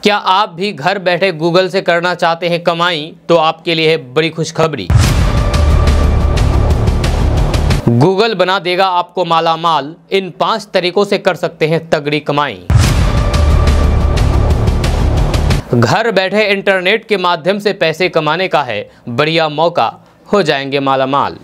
क्या आप भी घर बैठे गूगल से करना चाहते हैं कमाई? तो आपके लिए है बड़ी खुशखबरी। गूगल बना देगा आपको माला माल, इन 5 तरीकों से कर सकते हैं तगड़ी कमाई। घर बैठे इंटरनेट के माध्यम से पैसे कमाने का है बढ़िया मौका, हो जाएंगे माला माल।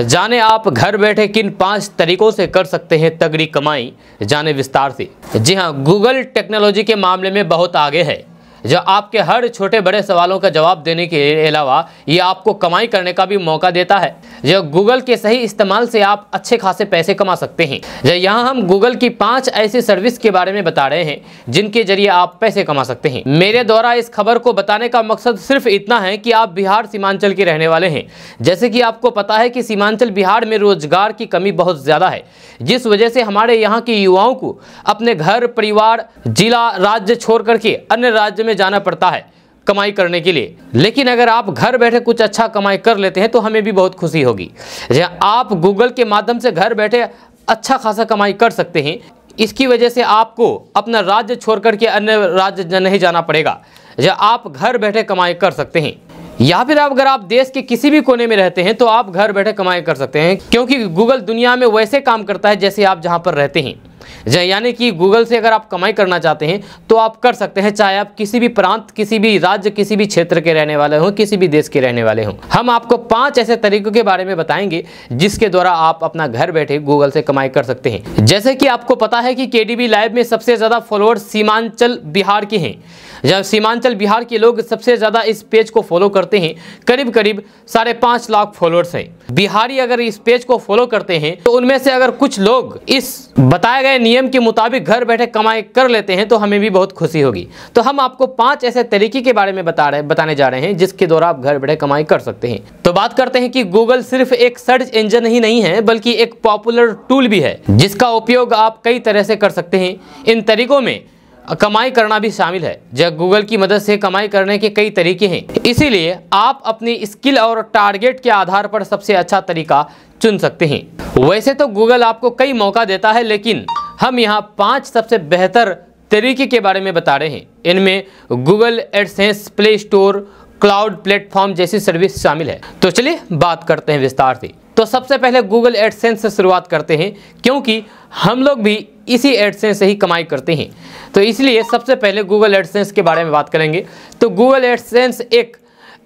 जाने आप घर बैठे किन 5 तरीकों से कर सकते हैं तगड़ी कमाई, जाने विस्तार से। जी हां, गूगल टेक्नोलॉजी के मामले में बहुत आगे है, जो आपके हर छोटे बड़े सवालों का जवाब देने के अलावा ये आपको कमाई करने का भी मौका देता है। जो गूगल के सही इस्तेमाल से आप अच्छे खासे पैसे कमा सकते हैं। जो यहाँ हम गूगल की 5 ऐसी सर्विस के बारे में बता रहे हैं जिनके जरिए आप पैसे कमा सकते हैं। मेरे द्वारा इस खबर को बताने का मकसद सिर्फ इतना है कि आप बिहार सीमांचल के रहने वाले हैं। जैसे कि आपको पता है कि सीमांचल बिहार में रोजगार की कमी बहुत ज़्यादा है, जिस वजह से हमारे यहाँ के युवाओं को अपने घर परिवार जिला राज्य छोड़ करके अन्य राज्य में जाना पड़ता है कमाई करने के लिए। लेकिन अगर आप घर बैठे कुछ अच्छा कमाई कर लेते हैं तो हमें भी बहुत खुशी होगी। आप गूगल के माध्यम से घर बैठे अच्छा खासा कमाई कर सकते हैं। इसकी वजह से आपको अपना राज्य छोड़ करके अन्य राज्य नहीं जाना पड़ेगा। आप घर बैठे कमाई कर सकते हैं, या फिर अगर आप देश के किसी भी कोने में रहते हैं तो आप घर बैठे कमाई कर सकते हैं, क्योंकि गूगल दुनिया में वैसे काम करता है जैसे आप जहां पर रहते हैं। यानी कि गूगल से अगर आप कमाई करना चाहते हैं तो आप कर सकते हैं, चाहे आप किसी भी प्रांत, किसी भी राज्य, किसी भी क्षेत्र के रहने वाले हों, किसी भी देश के रहने वाले हों। हम आपको 5 ऐसे तरीकों के बारे में बताएंगे जिसके द्वारा आप अपना घर बैठे गूगल से कमाई कर सकते हैं। जैसे कि आपको पता है कि केडीबी लाइव में सबसे ज़्यादा फॉलोअर्स सीमांचल बिहार के हैं। जब सीमांचल बिहार के लोग सबसे ज़्यादा इस पेज को फॉलो करते हैं, करीब 5.5 लाख फॉलोअर्स हैं। बिहारी अगर इस पेज को फॉलो करते हैं तो उनमें से अगर कुछ लोग इस बताए गए नियम के मुताबिक घर बैठे कमाई कर लेते हैं तो हमें भी बहुत खुशी होगी। तो हम आपको 5 ऐसे तरीके के बारे में बताने जा रहे हैं जिसके द्वारा आप घर बैठे कमाई कर सकते हैं। तो बात करते हैं कि गूगल सिर्फ एक सर्च इंजन ही नहीं है, बल्कि एक पॉपुलर टूल भी है जिसका उपयोग आप कई तरह से कर सकते हैं। इन तरीकों में कमाई करना भी शामिल है। जब गूगल की मदद से कमाई करने के कई तरीके हैं, इसीलिए आप अपनी स्किल और टारगेट के आधार पर सबसे अच्छा तरीका चुन सकते हैं। वैसे तो गूगल आपको कई मौका देता है, लेकिन हम यहाँ 5 सबसे बेहतर तरीके के बारे में बता रहे हैं। इनमें Google AdSense, play store, cloud platform जैसी सर्विस शामिल है। तो चलिए बात करते हैं विस्तार से। तो सबसे पहले गूगल एडसेंस से शुरुआत करते हैं, क्योंकि हम लोग भी इसी एडसेंस से ही कमाई करते हैं। तो इसलिए सबसे पहले गूगल एडसेंस के बारे में बात करेंगे। तो गूगल एडसेंस एक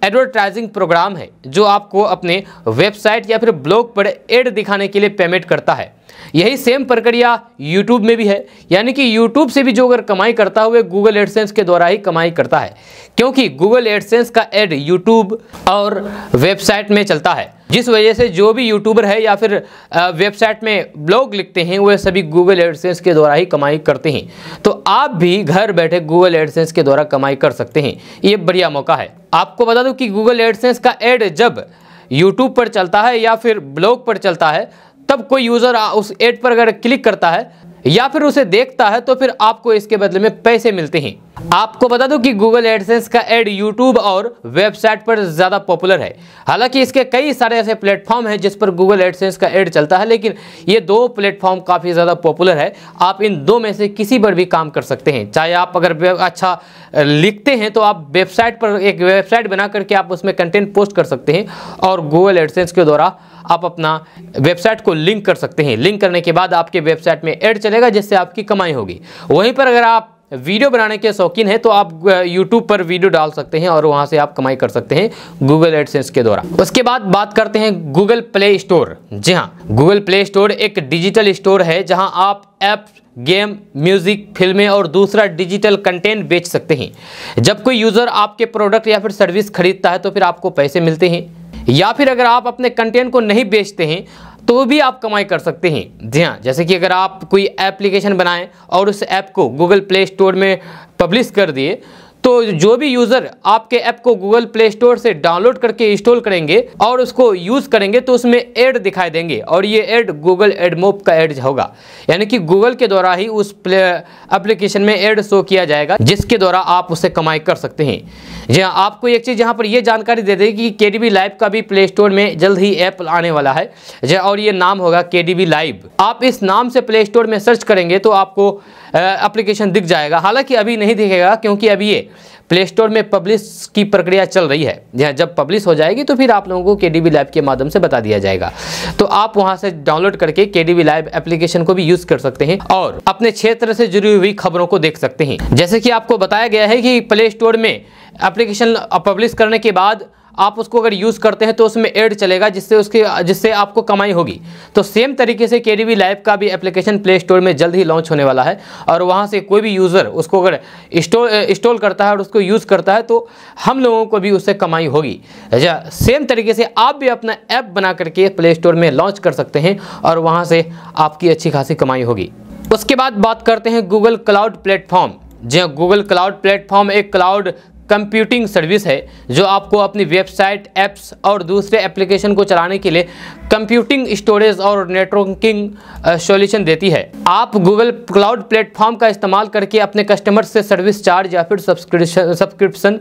एडवर्टाइजिंग प्रोग्राम है जो आपको अपने वेबसाइट या फिर ब्लॉग पर एड दिखाने के लिए पेमेंट करता है। यही सेम प्रक्रिया यूट्यूब में भी है, यानी कि यूट्यूब से भी जो अगर कमाई करता हुआ गूगल एडसेंस के द्वारा ही कमाई करता है, क्योंकि गूगल एडसेंस का एड यूट्यूब और वेबसाइट में चलता है, जिस वजह से जो भी यूट्यूबर है या फिर वेबसाइट में ब्लॉग लिखते हैं वह सभी गूगल एडसेंस के द्वारा ही कमाई करते हैं। तो आप भी घर बैठे गूगल एडसेंस के द्वारा कमाई कर सकते हैं, ये बढ़िया मौका है। आपको बता दूं कि गूगल एडसेंस का एड जब यूट्यूब पर चलता है या फिर ब्लॉग पर चलता है, तब कोई यूज़र उस एड पर अगर क्लिक करता है या फिर उसे देखता है तो फिर आपको इसके बदले में पैसे मिलते हैं। आपको बता दूं कि गूगल एडसेंस का एड यूट्यूब और वेबसाइट पर ज़्यादा पॉपुलर है। हालांकि इसके कई सारे ऐसे प्लेटफॉर्म हैं जिस पर गूगल एडसेंस का एड चलता है, लेकिन ये 2 प्लेटफॉर्म काफ़ी ज़्यादा पॉपुलर है। आप इन 2 में से किसी पर भी काम कर सकते हैं। चाहे आप अगर अच्छा लिखते हैं तो आप वेबसाइट पर एक वेबसाइट बना करके आप उसमें कंटेंट पोस्ट कर सकते हैं और गूगल एडसेंस के द्वारा आप अपना वेबसाइट को लिंक कर सकते हैं। लिंक करने के बाद आपके वेबसाइट में ऐड चलेगा, जिससे आपकी कमाई होगी। वहीं पर अगर आप वीडियो बनाने के शौकीन हैं तो आप YouTube पर वीडियो डाल सकते हैं और वहां से आप कमाई कर सकते हैं गूगल एडसेंस के द्वारा। उसके बाद बात करते हैं गूगल प्ले स्टोर। जी हाँ, गूगल प्ले स्टोर एक डिजिटल स्टोर है जहां आप ऐप, गेम, म्यूजिक, फिल्में और दूसरा डिजिटल कंटेंट बेच सकते हैं। जब कोई यूज़र आपके प्रोडक्ट या फिर सर्विस खरीदता है तो फिर आपको पैसे मिलते हैं, या फिर अगर आप अपने कंटेंट को नहीं बेचते हैं तो भी आप कमाई कर सकते हैं। जी हाँ, जैसे कि अगर आप कोई एप्लीकेशन बनाएं और उस ऐप को गूगल प्ले स्टोर में पब्लिश कर दिए, तो जो भी यूज़र आपके ऐप को गूगल प्ले स्टोर से डाउनलोड करके इंस्टॉल करेंगे और उसको यूज़ करेंगे तो उसमें ऐड दिखाई देंगे, और ये ऐड गूगल एडमोब का ऐड होगा। यानी कि गूगल के द्वारा ही उस एप्लीकेशन में ऐड शो किया जाएगा, जिसके द्वारा आप उससे कमाई कर सकते हैं। जी हाँ, आपको एक चीज़ यहाँ पर ये जानकारी दे देगी कि केडीबी लाइव का भी प्ले स्टोर में जल्द ही ऐप आने वाला है और ये नाम होगा केडीबी लाइव। आप इस नाम से प्ले स्टोर में सर्च करेंगे तो आपको एप्लीकेशन दिख जाएगा। हालांकि अभी नहीं दिखेगा क्योंकि अभी ये प्ले स्टोर में पब्लिश की प्रक्रिया चल रही है। जब पब्लिश हो जाएगी तो फिर आप लोगों को KDB लाइव के माध्यम से बता दिया जाएगा। तो आप वहां से डाउनलोड करके KDB लाइव एप्लीकेशन को भी यूज कर सकते हैं और अपने क्षेत्र से जुड़ी हुई खबरों को देख सकते हैं। जैसे कि आपको बताया गया है कि प्ले स्टोर में एप्लीकेशन पब्लिश करने के बाद आप उसको अगर यूज़ करते हैं तो उसमें ऐड चलेगा जिससे आपको कमाई होगी। तो सेम तरीके से KDB लाइव का भी एप्लीकेशन प्ले स्टोर में जल्द ही लॉन्च होने वाला है और वहाँ से कोई भी यूज़र उसको अगर इंस्टॉल करता है और उसको यूज़ करता है तो हम लोगों को भी उससे कमाई होगी। सेम तरीके से आप भी अपना ऐप बना करके प्ले स्टोर में लॉन्च कर सकते हैं और वहाँ से आपकी अच्छी खासी कमाई होगी। उसके बाद बात करते हैं गूगल क्लाउड प्लेटफॉर्म। जी हाँ, गूगल क्लाउड प्लेटफॉर्म एक क्लाउड कंप्यूटिंग सर्विस है जो आपको अपनी वेबसाइट, ऐप्स और दूसरे एप्लीकेशन को चलाने के लिए कंप्यूटिंग, स्टोरेज और नेटवर्किंग सॉल्यूशन देती है। आप गूगल क्लाउड प्लेटफॉर्म का इस्तेमाल करके अपने कस्टमर से सर्विस चार्ज या फिर सब्सक्रिप्शन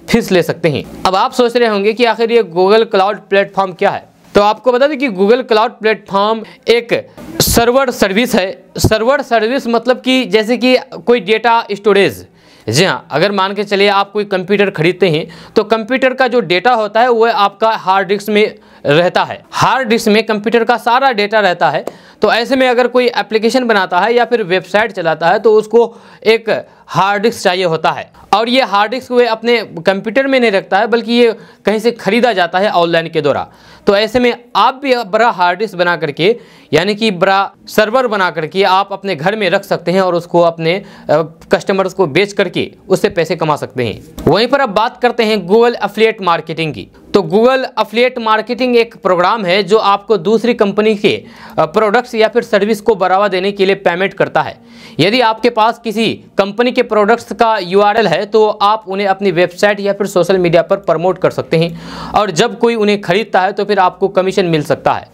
फीस ले सकते हैं। अब आप सोच रहे होंगे कि आखिर ये गूगल क्लाउड प्लेटफॉर्म क्या है। तो आपको बता दें कि गूगल क्लाउड प्लेटफॉर्म एक सर्वर सर्विस है। सर्वर सर्विस मतलब कि जैसे कि कोई डेटा स्टोरेज। जी हाँ, अगर मान के चलिए आप कोई कंप्यूटर खरीदते हैं तो कंप्यूटर का जो डेटा होता है वो आपका हार्ड डिस्क में रहता है। हार्ड डिस्क में कंप्यूटर का सारा डेटा रहता है। तो ऐसे में अगर कोई एप्लीकेशन बनाता है या फिर वेबसाइट चलाता है तो उसको एक हार्ड डिस्क चाहिए होता है और ये हार्ड डिस्क वे अपने कंप्यूटर में नहीं रखता है बल्कि ये कहीं से खरीदा जाता है ऑनलाइन के द्वारा। तो ऐसे में आप भी बड़ा हार्ड डिस्क बना करके यानी कि बड़ा सर्वर बना करके आप अपने घर में रख सकते हैं और उसको अपने कस्टमर्स को बेच करके उससे पैसे कमा सकते हैं। वहीं पर अब बात करते हैं गूगल एफिलिएट मार्केटिंग की। तो गूगल एफिलिएट मार्केटिंग एक प्रोग्राम है जो आपको दूसरी कंपनी के प्रोडक्ट्स या फिर सर्विस को बढ़ावा देने के लिए पेमेंट करता है। यदि आपके पास किसी कंपनी के प्रोडक्ट्स का URL है तो आप उन्हें अपनी वेबसाइट या फिर सोशल मीडिया पर प्रमोट कर सकते हैं और जब कोई उन्हें खरीदता है तो फिर आपको कमीशन मिल सकता है।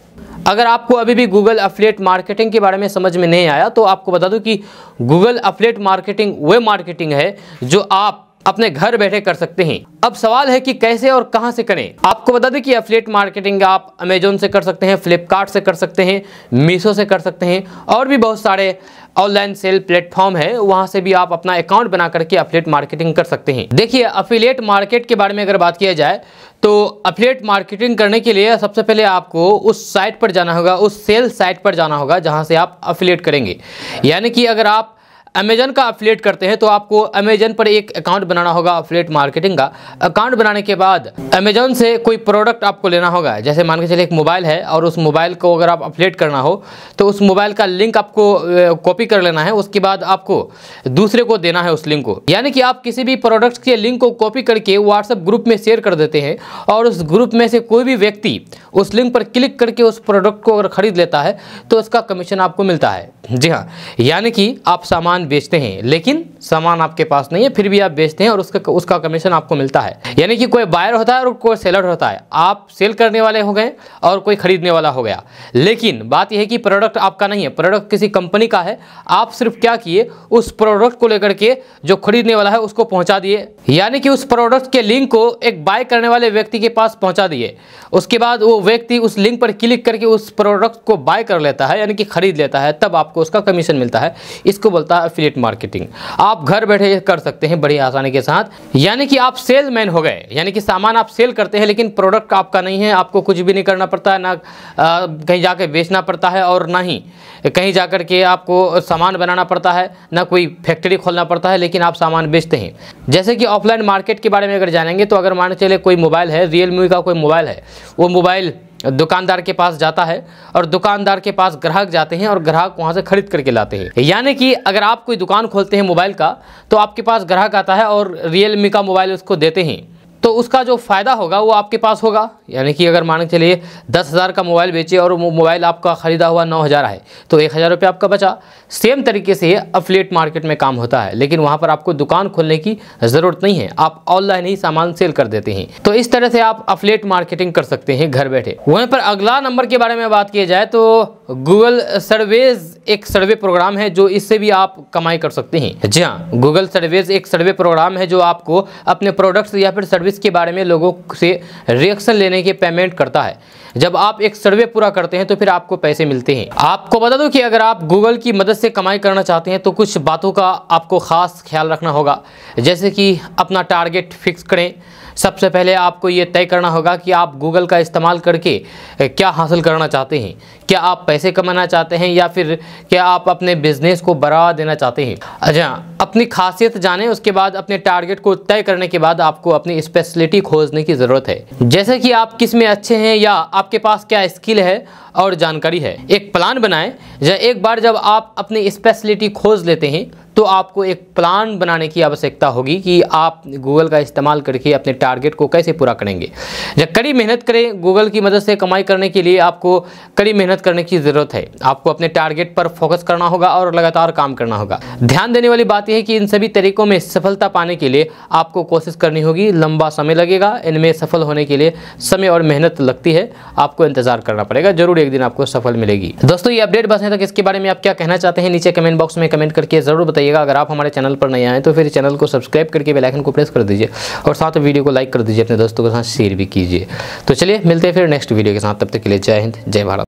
अगर आपको अभी भी गूगल एफिलिएट मार्केटिंग के बारे में समझ में नहीं आया तो आपको बता दूं कि गूगल एफिलिएट मार्केटिंग वह मार्केटिंग है जो आप अपने घर बैठे कर सकते हैं। अब सवाल है कि कैसे और कहां से करें। आपको बता दें कि एफिलिएट मार्केटिंग आप अमेजोन से कर सकते हैं, फ्लिपकार्ट से कर सकते हैं, मीशो से कर सकते हैं और भी बहुत सारे ऑनलाइन सेल प्लेटफॉर्म है, वहां से भी आप अपना अकाउंट बना करके एफिलिएट मार्केटिंग कर सकते हैं। देखिए, एफिलिएट मार्केट के बारे में अगर बात किया जाए तो एफिलिएट मार्केटिंग करने के लिए सबसे पहले आपको उस साइट पर जाना होगा, उस सेल साइट पर जाना होगा जहां से आप एफिलिएट करेंगे। यानी कि अगर आप अमेजन का एफिलिएट करते हैं तो आपको अमेजन पर एक अकाउंट बनाना होगा एफिलिएट मार्केटिंग का। अकाउंट बनाने के बाद अमेजन से कोई प्रोडक्ट आपको लेना होगा। जैसे मान के चलिए एक मोबाइल है और उस मोबाइल को अगर आप एफिलिएट करना हो तो उस मोबाइल का लिंक आपको कॉपी कर लेना है। उसके बाद आपको दूसरे को देना है उस लिंक को। यानी कि आप किसी भी प्रोडक्ट के लिंक को कॉपी करके व्हाट्सएप ग्रुप में शेयर कर देते हैं और उस ग्रुप में से कोई भी व्यक्ति उस लिंक पर क्लिक करके उस प्रोडक्ट को अगर खरीद लेता है तो उसका कमीशन आपको मिलता है। जी हाँ, यानी कि आप सामान बेचते हैं लेकिन सामान आपके पास नहीं है, फिर भी आप बेचते हैं और उसका कमीशन आपको मिलता है। यानी कि कोई बायर होता है और कोई सेलर होता है। आप सेल करने वाले हो गए और कोई खरीदने वाला हो गया। लेकिन बात यह है कि प्रोडक्ट आपका नहीं है, प्रोडक्ट किसी कंपनी का है। आप सिर्फ क्या किए, उस प्रोडक्ट को लेकर के जो खरीदने वाला है उसको पहुंचा दिए। यानी कि उस प्रोडक्ट के लिंक को एक बाय करने वाले व्यक्ति के पास पहुंचा दिए। उसके बाद वो व्यक्ति उस लिंक पर क्लिक करके उस प्रोडक्ट को बाय कर लेता है, यानी कि खरीद लेता है, तब आपको उसका कमीशन मिलता है। इसको बोलता है एफिलिएट मार्केटिंग। आप घर बैठे कर सकते हैं बड़ी आसानी के साथ। यानी कि आप सेलमैन हो गए, यानी कि सामान आप सेल करते हैं लेकिन प्रोडक्ट आपका नहीं है। आपको कुछ भी नहीं करना पड़ता है, ना कहीं जाकर बेचना पड़ता है और ना ही कहीं जाकर के आपको सामान बनाना पड़ता है, ना कोई फैक्ट्री खोलना पड़ता है, लेकिन आप सामान बेचते हैं। जैसे कि ऑफलाइन मार्केट के बारे में अगर जानेंगे तो अगर मान चले कोई मोबाइल है, रियलमी का कोई मोबाइल है, वो मोबाइल दुकानदार के पास जाता है और दुकानदार के पास ग्राहक जाते हैं और ग्राहक वहां से खरीद करके लाते हैं। यानी कि अगर आप कोई दुकान खोलते हैं मोबाइल का तो आपके पास ग्राहक आता है और रियलमी का मोबाइल उसको देते हैं, तो उसका जो फ़ायदा होगा वो आपके पास होगा। यानी कि अगर मान के चलिए 10,000 का मोबाइल बेचे और वो मोबाइल आपका ख़रीदा हुआ 9,000 है तो 1,000 रुपये आपका बचा। सेम तरीके से एफिलिएट मार्केट में काम होता है, लेकिन वहाँ पर आपको दुकान खोलने की ज़रूरत नहीं है, आप ऑनलाइन ही सामान सेल कर देते हैं। तो इस तरह से आप एफिलिएट मार्केटिंग कर सकते हैं घर बैठे। वहीं पर अगला नंबर के बारे में बात की जाए तो गूगल सर्वेज एक सर्वे प्रोग्राम है जो इससे भी आप कमाई कर सकते हैं। जी हाँ, गूगल सर्वेज एक सर्वे प्रोग्राम है जो आपको अपने प्रोडक्ट्स या फिर सर्विस के बारे में लोगों से रिएक्शन लेने के पेमेंट करता है। जब आप एक सर्वे पूरा करते हैं तो फिर आपको पैसे मिलते हैं। आपको बता दूं कि अगर आप गूगल की मदद से कमाई करना चाहते हैं तो कुछ बातों का आपको खास ख्याल रखना होगा, जैसे कि अपना टारगेट फिक्स करें। सबसे पहले आपको ये तय करना होगा कि आप गूगल का इस्तेमाल करके क्या हासिल करना चाहते हैं। क्या आप पैसे कमाना चाहते हैं या फिर क्या आप अपने बिजनेस को बढ़ावा देना चाहते हैं। अच्छा, अपनी खासियत जानें, उसके बाद अपने टारगेट को तय करने के बाद आपको अपनी स्पेशलिटी खोजने की ज़रूरत है, जैसे कि आप किस में अच्छे हैं या आपके पास क्या स्किल है और जानकारी है। एक प्लान बनाएं। एक बार जब आप अपनी स्पेशलिटी खोज लेते हैं तो आपको एक प्लान बनाने की आवश्यकता होगी कि आप गूगल का इस्तेमाल करके अपने टारगेट को कैसे पूरा करेंगे। जब कड़ी मेहनत करें। गूगल की मदद से कमाई करने के लिए आपको कड़ी मेहनत करने की ज़रूरत है। आपको अपने टारगेट पर फोकस करना होगा और लगातार काम करना होगा। ध्यान देने वाली बात यह है कि इन सभी तरीकों में सफलता पाने के लिए आपको कोशिश करनी होगी। लंबा समय लगेगा, इनमें सफल होने के लिए समय और मेहनत लगती है। आपको इंतजार करना पड़ेगा, जरूर एक दिन आपको सफल मिलेगी। दोस्तों, ये अपडेट बस है तक। इसके बारे में आप क्या कहना चाहते हैं नीचे कमेंट बॉक्स में कमेंट करके जरूर बताइएगा। अगर आप हमारे चैनल पर नए आए तो फिर चैनल को सब्सक्राइब करके बेल आइकन को प्रेस कर दीजिए और साथ वीडियो को लाइक कर दीजिए, अपने दोस्तों के साथ शेयर भी कीजिए। तो चलिए मिलते हैं फिर नेक्स्ट वीडियो के साथ। तब तक के लिए जय हिंद, जय भारत।